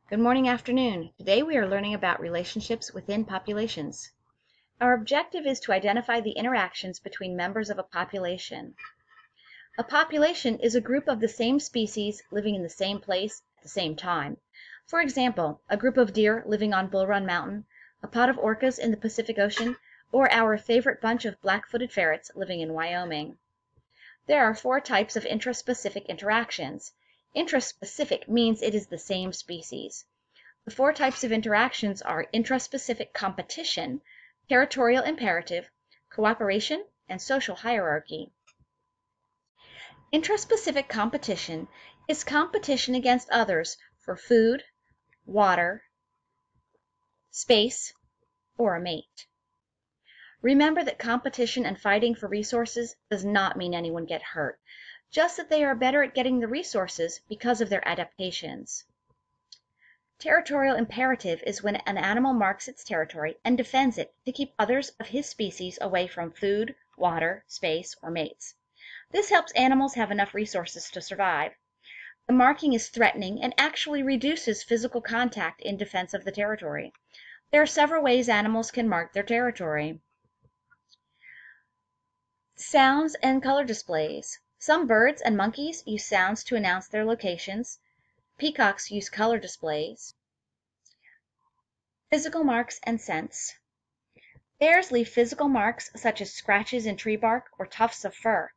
Good morning, afternoon. Today we are learning about relationships within populations. Our objective is to identify the interactions between members of a population. A population is a group of the same species living in the same place at the same time. For example, a group of deer living on Bull Run Mountain, a pod of orcas in the Pacific Ocean, or our favorite bunch of black-footed ferrets living in Wyoming. There are 4 types of intraspecific interactions. Intraspecific means it is the same species. The 4 types of interactions are intraspecific competition, territorial imperative, cooperation, and social hierarchy. Intraspecific competition is competition against others for food, water, space, or a mate. Remember that competition and fighting for resources does not mean anyone get hurt, just that they are better at getting the resources because of their adaptations. Territorial imperative is when an animal marks its territory and defends it to keep others of his species away from food, water, space, or mates. This helps animals have enough resources to survive. The marking is threatening and actually reduces physical contact in defense of the territory. There are several ways animals can mark their territory. Sounds and color displays. Some birds and monkeys use sounds to announce their locations. Peacocks use color displays. Physical marks and scents. Bears leave physical marks such as scratches in tree bark or tufts of fur.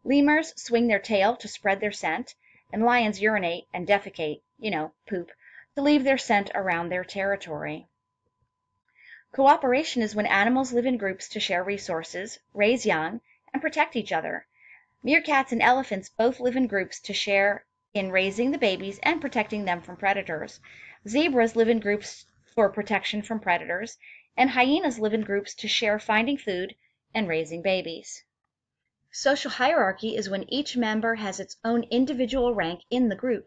Lemurs swing their tail to spread their scent, and lions urinate and defecate, poop, to leave their scent around their territory. Cooperation is when animals live in groups to share resources, raise young, and protect each other. Meerkats and elephants both live in groups to share in raising the babies and protecting them from predators. Zebras live in groups for protection from predators, and hyenas live in groups to share finding food and raising babies. Social hierarchy is when each member has its own individual rank in the group.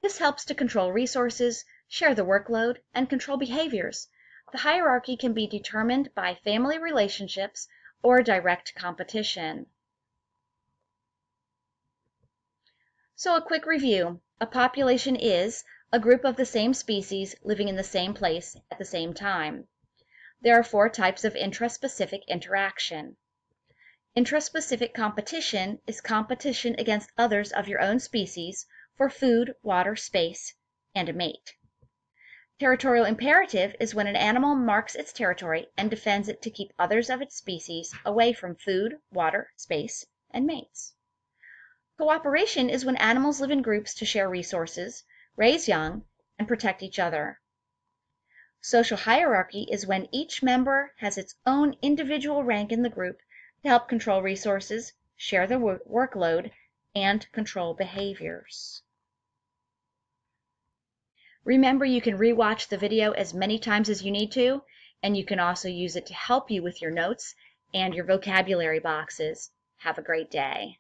This helps to control resources, share the workload, and control behaviors. The hierarchy can be determined by family relationships or direct competition. So a quick review. A population is a group of the same species living in the same place at the same time. There are 4 types of intraspecific interaction. Intraspecific competition is competition against others of your own species for food, water, space, and a mate. Territorial imperative is when an animal marks its territory and defends it to keep others of its species away from food, water, space, and mates. Cooperation is when animals live in groups to share resources, raise young, and protect each other. Social hierarchy is when each member has its own individual rank in the group to help control resources, share the workload, and control behaviors. Remember, you can rewatch the video as many times as you need to, and you can also use it to help you with your notes and your vocabulary boxes. Have a great day.